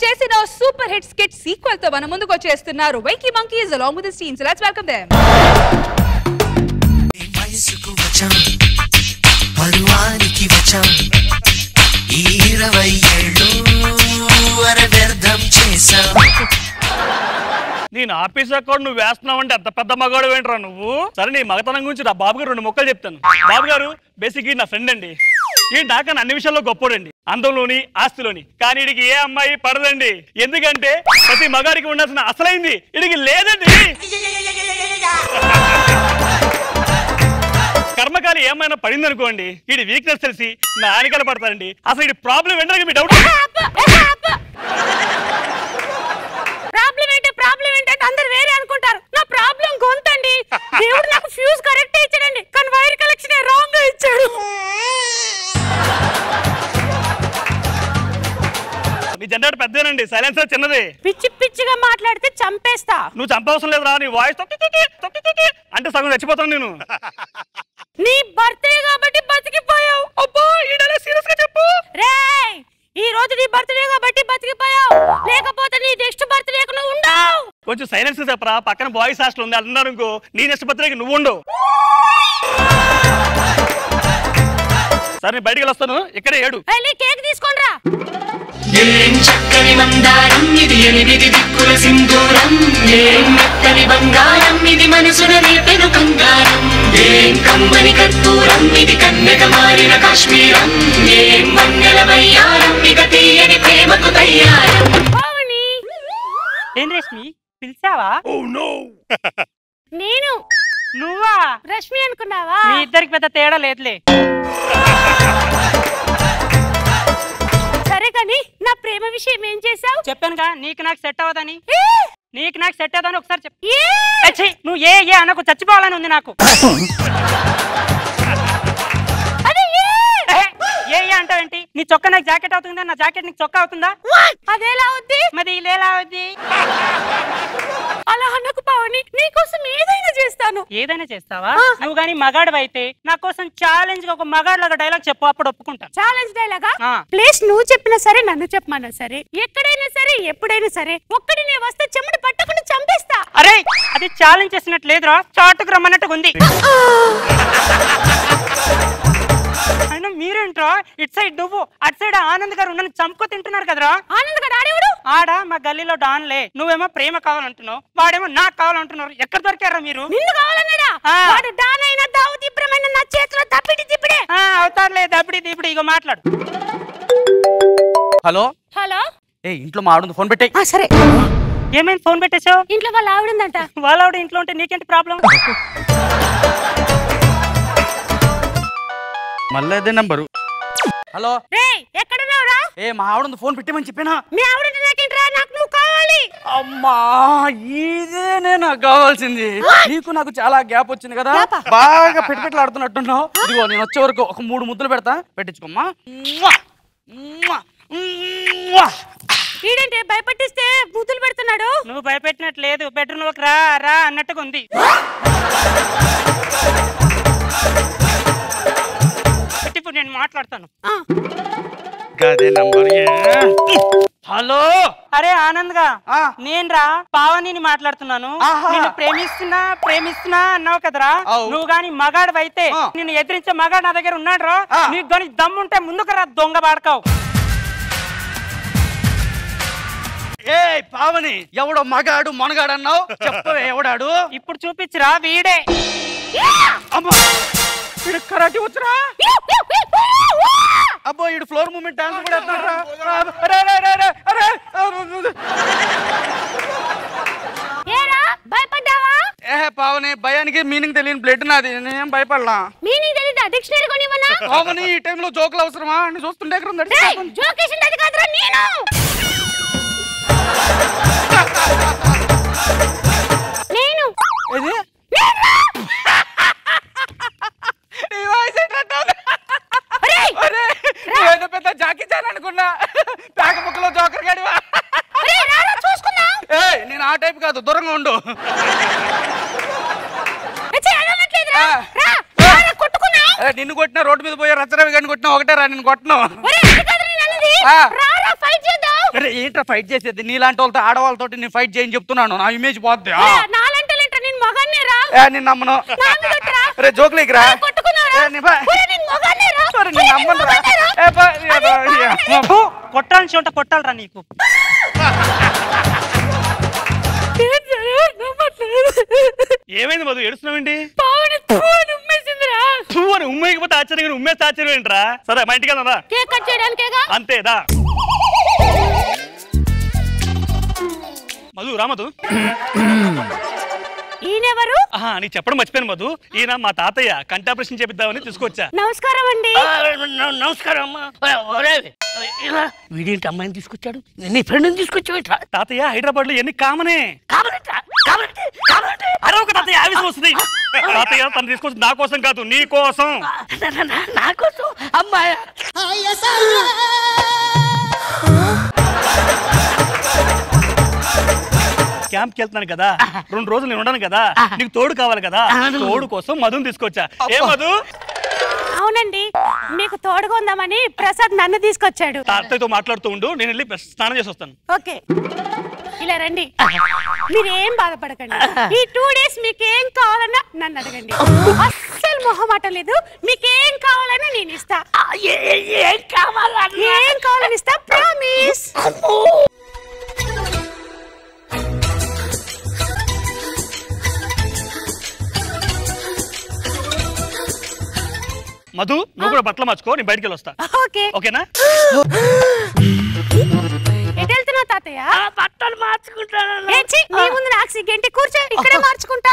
చేసిన super hit skit sequel తో మన ముందుకు వచ్చేస్తున్నారు Venky monkeys along with his team. So let's welcome them. పరువానికి వచ్చాం ఈ 20 ఏళ్ళు అరవ్యర్థం చేశాం. నేను ఆఫీస్ అకౌంట్ నువ్వు వేస్తున్నావు అంటే అంత పెద్ద మగాడు ఏంట్రా నువ్వు? సరే నీ మగతనం గురించి నా బాబు గారు 2 మొక్కలు చెప్తాను. బాబు గారు బేసిక్ నా ఫ్రెండ్ అండి. ఈ నాకన్నా అన్ని విషయాల్లో గొప్పోడండి, అందంలోని ఆస్తిలోని. కానీ వీడికి ఏ అమ్మాయి పడదండి. ఎందుకంటే ప్రతి మగాడికి ఉండాల్సిన అసలైంది వీడికి లేదండి. కర్మకాలి ఏమైనా పడింది అనుకోండి, వీడి వీక్నెస్ తెలిసి నా ఆనికలు పడతారండి. అసలు ఇది ప్రాబ్లం ఏంటంటే మీ డౌట్. ప్రాబ్లం ఏంటంటే అందరు వేరే అనుకుంటారు. నా ప్రాబ్లం గొంతండి. దేవుడు నాకు ఫ్యూజ్ కరెక్ట్ ఇచ్చాడండి, కానీ వైర్ కలెక్షన్ రాంగ్ గా ఇచ్చాడు. నీ జనరేటర్ పెద్దనండి, సైలెన్సర్ చిన్నది. పిచ్చి పిచ్చిగా మాట్లాడితే చంపేస్తా. నువ్వు చంపవసరం లేదు రా, నీ వాయిస్ అంటే సగం చచ్చిపోతాను నేను. నీ బర్త్డే కాబట్టి బతికిపోయావు. అబ్బో ఈడలా సీరియస్ గా చెప్పు. రేయ్, ఈ రోజు నీ బర్త్డే కాబట్టి బతికిపోయావు, లేకపోతే నీ నెక్స్ట్ బర్త్డేకి నువ్వు ఉండవు. కొంచెం సైలెన్స్ చెప్పరా, పక్కన బాయ్స్ హాస్టల్ ఉంది అంటున్నారు ఇంకో. నీ నెక్స్ట్ బర్త్డేకి నువ్వు ఉండవు. సరే నేను బయటికి వస్తాను, ఇక్కడే ఏడు. వెళ్ళి కేక్ తీసుకొని రా. ఏం చక్కని మందారం ఇది, 8 దిక్కుల సింధూరం. ఏం మెత్తని బంగారం ఇది, మనసున రేపెను కంగారం. ఏం కమ్మని కర్పూరం ఇది, కన్నెగ మారిన కాశ్మీరం. ఏం మంగళ వయ్యారం ఇక తీయని ప్రేమకు తయ్యారం. ఏం రష్మి పిలిచావా? నేను నువ్వా? రష్మి అనుకున్నావా? మీ ఇద్దరికి పెద్ద తేడా లేదులే. సరే కానీ నా ప్రేమ విషయం ఏం చేసావు? చెప్పానుగా నీకు నాకు సెట్ అవ్వదని. నీకు నాకు సెట్ అవ్వదని ఒకసారి చెప్పు. నువ్వు ఏ అనకు, చచ్చిపోవాలని ఉంది నాకు. ఏ అంటావేంటి? నీ చొక్కా నాకు జాకెట్ అవుతుందా, నా జాకెట్ నీకు చొక్కా అవుతుందా? అదేలా అవుద్ది? మరి ఇదేలా అవుద్ది? అలా అనకు పావని, నీకోసం ఏదైనా చేస్తాను. ఏదైనా చేస్తావా? నువ్వు గానీ మగాడివైతే నా కోసం ఛాలెంజ్ గా ఒక మగాడు లాగా డైలాగ్ చెప్పు, అప్పుడు ఒప్పుకుంటా. ఛాలెంజ్ డైలాగా? ప్లేస్ నువ్వు చెప్పినా సరే, నన్ను చెప్పమన్నా సరే, ఎక్కడైనా సరే, ఎప్పుడైనా సరే, ఒక్కడి నే వస్తే చెమట పట్టకుండా చంపేస్తా. అరే అది ఛాలెంజ్ చేసినట్టు లేదురా, చాటుకు రమ్మన్నట్టుగా ఉంది. అయినా మీరేంట్రా ఇటు సైడ్ నువ్వు, అటు సైడ్ ఆనంద్ గారు నన్ను చంపుకో తింటున్నారు కదరా. ఆనంద్ గారు ఆడేవాడు? ఆడా మా గల్లీలో డాన్లే. నువ్వేమో ప్రేమ కావాలంటున్నావు, వాడేమో నాకు కావాలంటున్నారు. ఎక్కడ దొరికారా మీరు? నిన్ను కావాలన్నాడా? వాడు డాన్ అయినా దావుద్ ఇబ్రహీం నా చేతిలో దప్పిడి దిప్పిడే. అవుతారులే దప్పిడి దిప్పిడి. ఇగో మాట్లాడు. Hello hello. ఏ ఇంట్లో మా ఆవిడ ఫోన్ పెట్టే. సరే. ఏమైంది ఫోన్ పెట్టేశావు? ఇంట్లో వాళ్ళ ఆవిడందంట. వాళ్ళ ఆవిడ ఇంట్లో ఉంటే నీకేంటి ప్రాబ్లం? మళ్ళీ అదే నంబరు. హలో ఎక్కడున్నావురా? ఏ మా ఆవిడ ఫోన్ పెట్టమని చెప్పినా. మీ ఆవిడ నాకేంట్రా, నాకు నువ్వు కావాలి. అమ్మా ఇదేనే నాకు కావాల్సింది. నీకు నాకు చాలా గ్యాప్ వచ్చింది కదా, బాగా పెట్టులాడుతున్నట్టున్నావు. ఇదిగో నేను వచ్చే వరకు ఒక 3 ముద్దులు పెడతా, పెట్టించుకోమ్మా. వీడంటే భయపెట్టిస్తే ముద్దులు పెడుతున్నాడు. నువ్వు భయపెట్టినట్టు లేదు, బెడ్రూమ్ లోకి రా రా అన్నట్టుగా ఉంది. నేను మాట్లాడతాను. హలో. అరే ఆనంద్ గా, నేను రా పావనిని మాట్లాడుతున్నాను. నిన్ను ప్రేమిస్తున్నా అన్నావు కదరా. నువ్వు గాని మగాడు అయితే నిన్ను ఎదిరించే మగాడు నా దగ్గర ఉన్నాడు రా. నీకు గాని దమ్ముంటే ముందుకు రా, దొంగ బాడకావు. ఏ పావని, ఎవడో మగాడు మొనగాడు అన్నావు, చెప్పవే ఎవడాడు? ఇప్పుడు చూపించురా, వీడే. కరాటే వచ్చరా? అబ్బో ఈడు ఫ్లోర్ మూమెంట్ డాన్స్ కూడా వేస్తున్నాడు. భయపడ్డావా? పావని భయానికి మీనింగ్ తెలియని బ్లడ్ నాది, నేనేం భయపడలా. మీనింగ్ తెలియదా? డిక్షనరీ కొనివనా? పావని ఈ టైంలో జోకులు అవసరమా? నేను చూస్తుంటే ఎక్కడ ఉంది జోకేషన్ అది కాదురా నేను. నేను ఇది పెద్ద జాకీ చాన్ అనుకున్నా, పేక ముక్కలో జోకర్ గాడివా. నేను ఆ టైప్ కాదు, దూరంగా ఉండు. నిన్ను కొట్టినా, రోడ్డు మీద పోయే రచ్చరవి గాని కొట్టినా ఒకటే రా, నిన్ను కొట్టను. అరే ఏంట్రా ఫైట్ చేసేది? నీలాంటి వాళ్ళతో ఆడవాళ్ళతో నేను ఫైట్ చేయని చెప్తున్నాను. నా ఇమేజ్ పోద్ది. నేను నమ్మను. రే జోకులేకిరా కొట్టాల్సి ఉంటే కొట్టాలరా నీకు. ఏమైంది మధు ఏడుస్తున్నావేంటి? అని ఉమ్మేకపోతే ఆశ్చర్యం, ఉమ్మేస్తే ఆశ్చర్యం ఏంట్రా? సరే మా ఇంటికి వెళ్దాం అంతేదా? మధు రా మధు. ఈయనెవరు? నీకు చెప్పడం మర్చిపోయాను మధు, ఈయన మా తాతయ్య కంటి ఆపరేషన్ చేపిద్దామని తీసుకొచ్చా. నమస్కారం అండి. నమస్కారం అమ్మా. వీడేంటి అమ్మాయిని తీసుకొచ్చాడు? నీ ఫ్రెండ్ని తీసుకొచ్చావు? తాతయ్య హైదరాబాద్ లో ఎన్ని కామనే అరొక తాతయ్య ఆవేశం వస్తుంది. తాతయ్య తను తీసుకొచ్చి నా కోసం కాదు, నీ కోసం. నా కోసం అమ్మాయి క్యాంప్ కి వెళ్తున్నాను కదా, 2 రోజులు నేను ఉండను కదా, నీకు తోడు కావాలి కదా, తోడు కోసం మధుని తీసుకొచ్చా. ఏ మధు? అవునండి, మీకు తోడుగా ఉందామని ప్రసాద్ నన్ను తీసుకొచ్చాడు. తాతయ్యతో మాట్లాడుతూ ఉండు, నేను వెళ్ళి స్నానం చేసి వస్తాను. ఓకే, ఇలా రండి. మీరేం బాధపడకండి. ఈ 2 డేస్ మీకేం కావాలన్నా నన్ను అడగండి. అస్సలు మొహమాటం లేదు. మీకేం కావాలన్నా నేను ఇస్తా. ఏం కావాలని ఇస్తా, ప్రామిస్. మధు నువ్వు కూడా బట్టలు మార్చుకో, నేను బయటికి వెళ్ళొస్తా. ఓకేనా? ఎటు వెళ్తున్నావు తాతయ్య? బట్టలు మార్చుకుంటాను. నీ ముందు నాకు సిగ్గేంటి? కూర్చో, ఇక్కడే మార్చుకుంటా.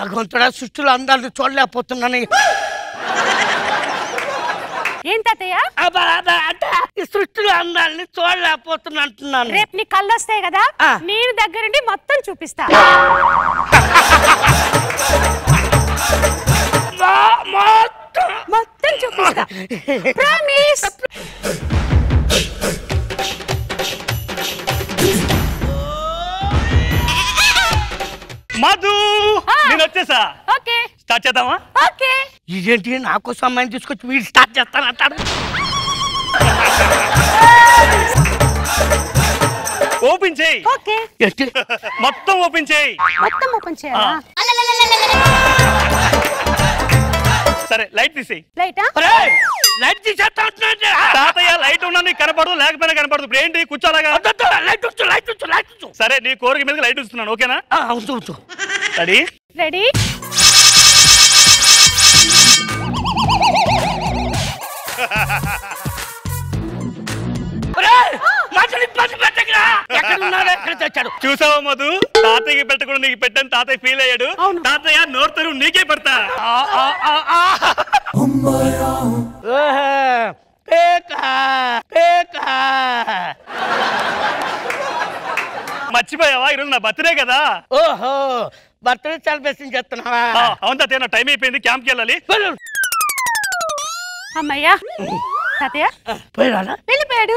భగవంతుడా, సృష్టిలో అందాలు చూడలేకపోతున్నాను. ఏం తాతయ్య? ఈ సృష్టిలో అందాలని చూడలేకపోతున్నా అంటున్నాను. రేపు నీ కళ్ళు వస్తాయి కదా, నేను దగ్గరుండి మొత్తం చూపిస్తా. మొత్తం చూపిస్తా, ప్రామిస్. మధు నేను వచ్చేసా. ఓకే, స్టార్ట్ చేద్దామా? ఓకే. ఇదేంటి నా కోసం అమ్మాయిని తీసుకొచ్చి వీడు స్టార్ట్ చేస్తానంటాడు. ఓపెన్ చేయి. ఓకే, మొత్తం ఓపెన్ చేయి. మొత్తం ఓపెన్ చేయాలా? సరే లైట్ తీసేయి. లైటా? లైట్ తీసేస్తా అంటున్నాడు. తాతయ్య లైట్ ఉన్నా నీకు కనపడదు, లేకపోయినా కనపడదు. ఇప్పుడు ఏంటి కూర్చోలాగా? లైట్ సరే నీ కోరిక మీద లైట్ ఇస్తున్నాను, ఓకేనా? రెడీ? రెడీ. చూసావా మధు, తాతయ్యకి పెట్టకుండా నీకు పెట్టని తాతయ్య ఫీల్ అయ్యాడు. తాతయ్య నోరుతారు నీకే పెడతా. మర్చిపోయావా? ఈరోజు నా బర్త్డే కదా. ఓహో, బర్త్డే సెలబ్రేషన్ చేస్తున్నావా? అవును తాతయ్య, నా టైం అయిపోయింది, క్యాంప్కి వెళ్ళాలి. అమ్మయ్యా, తాతయ్య వెళ్ళిపోయాడు.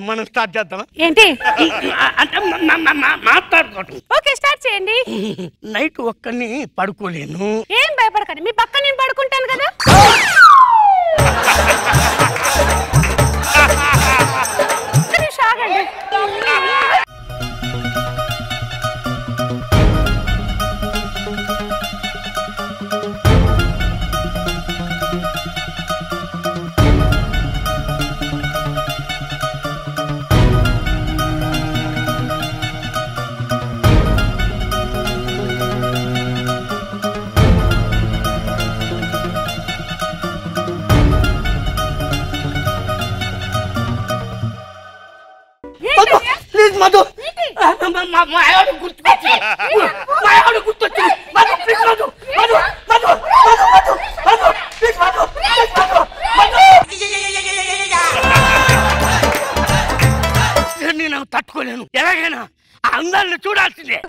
మనం స్టార్ట్ చేద్దాం. ఏంటి అంటే మాట్లాడుకోవటం. ఓకే, స్టార్ట్ చేయండి. నైట్ ఒక్కని పడుకోలేను. ఏం భయపడకండి, మీ పక్క నేను పడుకుంటాను కదా. సాగండి. ప్లీజ్ మధు, మా ఆవిడ గుర్తుకొచ్చి, మా ఆవిడ గుర్తొచ్చి. Madhu please, Madhu Madhu Madhu Madhu Madhu Madhu please, Madhu please, Madhu Madhu. నేను తట్టుకోలేను, ఎలాగైనా ఆ అందాలను చూడాల్సిందే.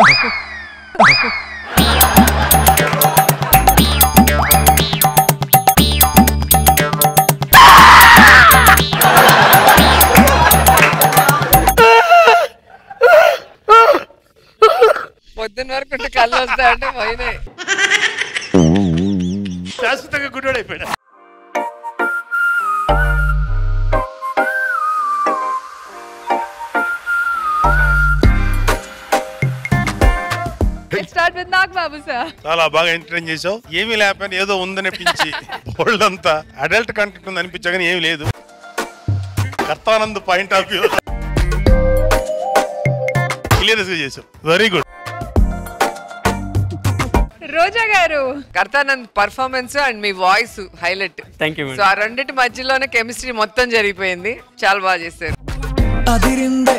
చూసుకుంటే కళ్ళు వస్తాయంటే పోయినాయి. శాశ్వతంగా గుడ్డోడైపోయాడు. Start with Nagbabu sir. చాలా బాగా ఎంటర్టైన్ చేసావు. ఏమీ లేకపోయినా ఏదో ఉందనిపించి బోల్డ్ అంతా అడల్ట్ కంటెంట్ ఉంది అనిపించగానే ఏమీ లేదు. Kartanand point of view clear గా చేసావు. Very good. Roja garu Kartanand performance and మీ voice highlight. Thank you. So ఆ రెండింటి మధ్యలోనే కెమిస్ట్రీ మొత్తం జరిగిపోయింది. చాలా బాగా చేశారు. అదిరిందే